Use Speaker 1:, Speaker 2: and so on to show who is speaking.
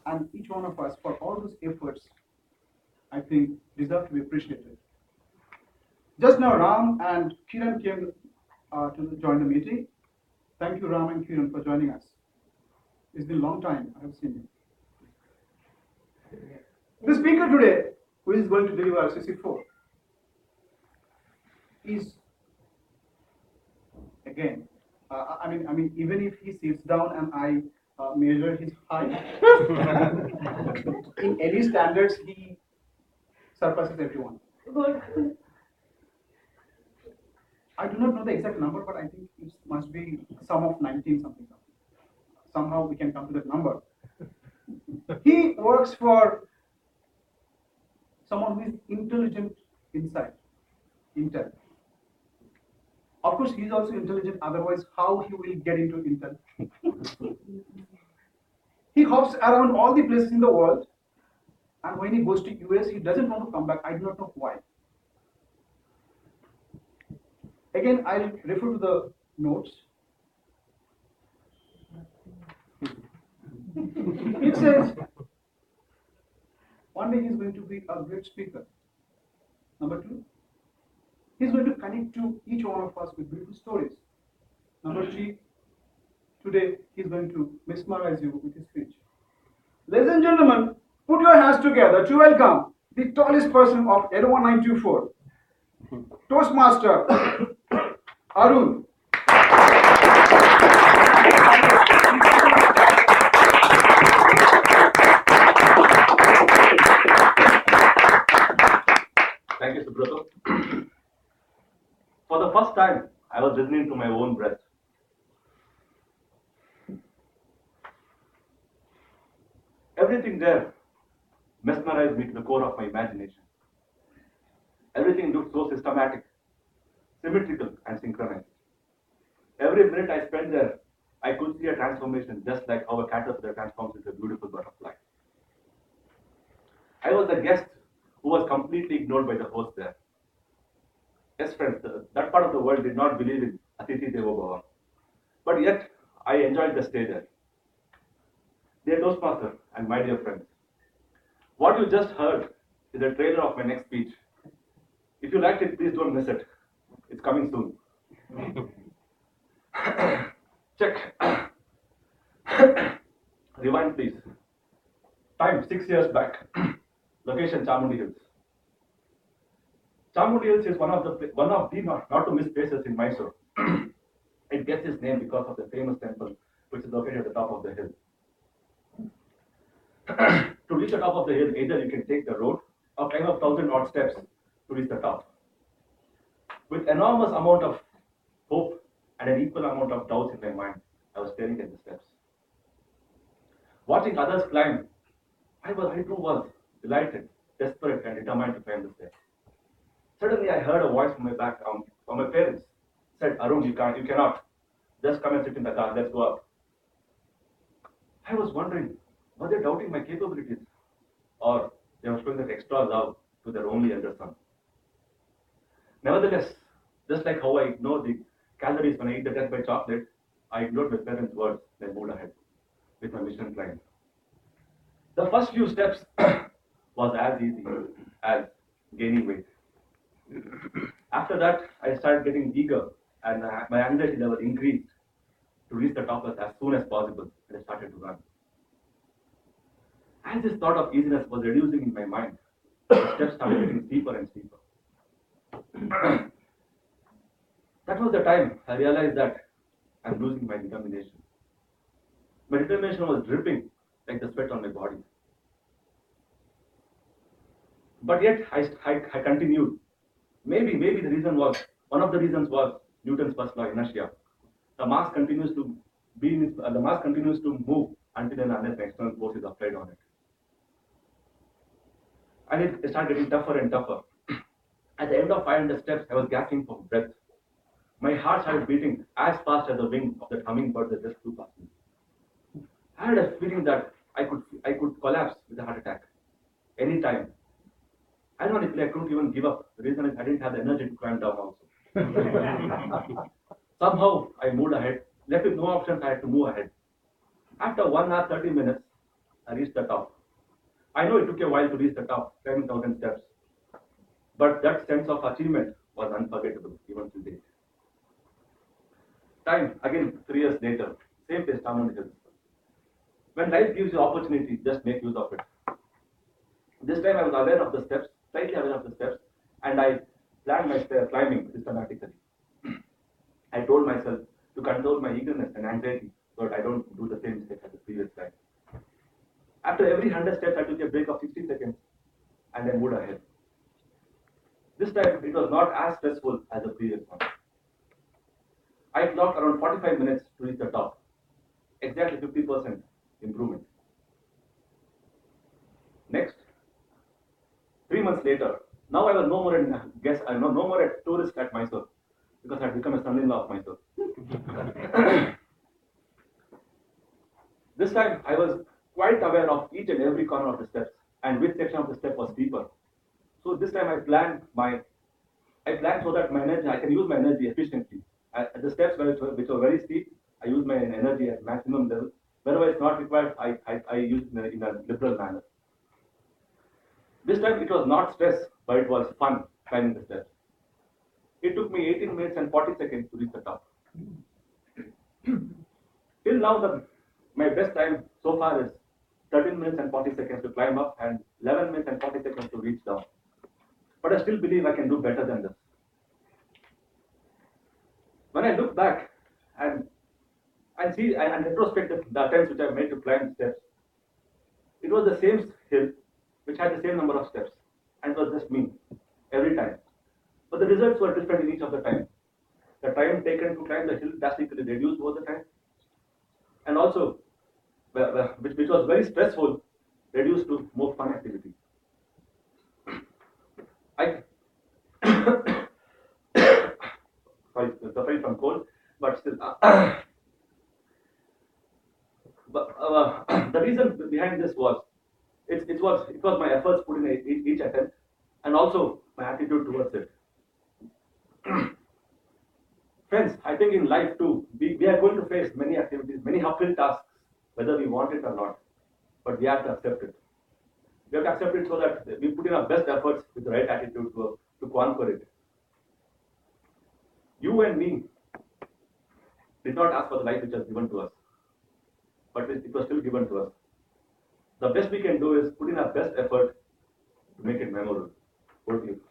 Speaker 1: and each one of us for all those efforts, I think, deserve to be appreciated. Just now, Ram and Kiran came to join the meeting. Thank you, Ram and Kiran, for joining us. It's been a long time I have seen you. The speaker today, who is going to deliver CC4, is again. Even if he sits down and I measure his height, in any standards, he surpasses everyone. I do not know the exact number, but I think it must be sum of 19 something. Somehow we can come to that number. He works for someone who is intelligent inside, Intel. Of course, he is also intelligent. Otherwise, how he will get into Intel? He hops around all the places in the world, and when he goes to US, he doesn't want to come back. I do not know why. Again, I'll refer to the notes. It says, one day he's going to be a great speaker. Number two, he's going to connect to each one of us with beautiful stories. Number three, today he's going to mesmerize you with his speech. Ladies and gentlemen, put your hands together to welcome the tallest person of 1924, Toastmaster Arun.
Speaker 2: Thank you, Subrato. For the first time, I was listening to my own breath. Everything there mesmerized me to the core of my imagination. Everything looked so systematic, symmetrical, and synchronized. Every minute I spent there, I could see a transformation, just like how a caterpillar transforms into a beautiful butterfly. I was the guest who was completely ignored by the host there. Yes, friends, that part of the world did not believe in Atiti Devo Bhava. But yet, I enjoyed the stay there. Dear Toastmaster and my dear friends, what you just heard is a trailer of my next speech. If you liked it, please don't miss it. It's coming soon. Check. Rewind, please. Time 6 years back. Location Chamundi Hills. Chamundi Hills is one of the not to miss places in Mysore. It gets its name because of the famous temple which is located at the top of the hill. To reach the top of the hill, either you can take the road or climb up 1,000 odd steps to reach the top. With enormous amount of hope and an equal amount of doubts in my mind, I was staring at the steps. Watching others climb, I too was delighted, desperate, and determined to climb the steps. Suddenly, I heard a voice from my back, from my parents. Said, "Arun, you cannot. Just come and sit in the car. Let's go up." I was wondering, were they doubting my capabilities, or they were showing that extra love to their only elder son? Nevertheless, just like how I ignored the calories when I eat the death by chocolate, I ignored my parents' words and I moved ahead with my mission climb. The first few steps was as easy as gaining weight. After that, I started getting eager and my anxiety level increased to reach the top as soon as possible, and I started to run. As this thought of easiness was reducing in my mind, the steps started getting steeper and steeper. That was the time I realized that I'm losing my determination. My determination was dripping like the sweat on my body. But yet I continued. Maybe the reason was one of the reasons was Newton's first law, inertia. The mass continues to move until and unless an external force is applied on it. And it started getting tougher and tougher. At the end of 500 steps, I was gasping for breath. My heart started beating as fast as the wing of that hummingbird that just flew past me. I had a feeling that I could collapse with a heart attack anytime. Ironically, I couldn't even give up. The reason is I didn't have the energy to climb down also. Somehow I moved ahead. Left with no options, I had to move ahead. After 1 hour, 30 minutes, I reached the top. I know it took a while to reach the top, 10,000 steps, but that sense of achievement was unforgettable even till date. Time, again, 3 years later, same place, Tamil Hills. When life gives you opportunity, just make use of it. This time I was aware of the steps, slightly aware of the steps, and I planned my climbing systematically. I told myself to control my eagerness and anxiety so that I don't do the same mistake as the previous time. After every 100 steps, I took a break of 60 seconds and then moved ahead. This time, it was not as stressful as the previous one. I clocked around 45 minutes to reach the top, exactly 50% improvement. Next, 3 months later, now I was no more a guest, no more a tourist at Mysore because I had become a son-in-law of Mysore. This time, I was quite aware of each and every corner of the steps and which section of the step was steeper. So this time, I planned so that my energy, I can use my energy efficiently. At the steps which were very steep, I use my energy at maximum level. Wherever it's not required, I use it in a liberal manner. This time it was not stress, but it was fun climbing the steps. It took me 18 minutes and 40 seconds to reach the top. Till now, my best time so far is 13 minutes and 40 seconds to climb up and 11 minutes and 40 seconds to reach down. But I still believe I can do better than this. When I look back and see and retrospect the attempts which I made to climb steps, it was the same hill which had the same number of steps, and it was just me every time. But the results were different in each of the time. The time taken to climb the hill drastically reduced over the time, and also, which was very stressful, reduced to more fun activity. I sorry, suffering from cold, but still. But the reason behind this was it was my efforts put in each attempt, and also my attitude towards it. Friends, I think in life too, we are going to face many activities, many uphill tasks, whether we want it or not. But we have to accept it. We have to accept it so that we put in our best efforts with the right attitude to conquer it. You and me did not ask for the life which was given to us, but it was still given to us. The best we can do is put in our best effort to make it memorable. Over to you.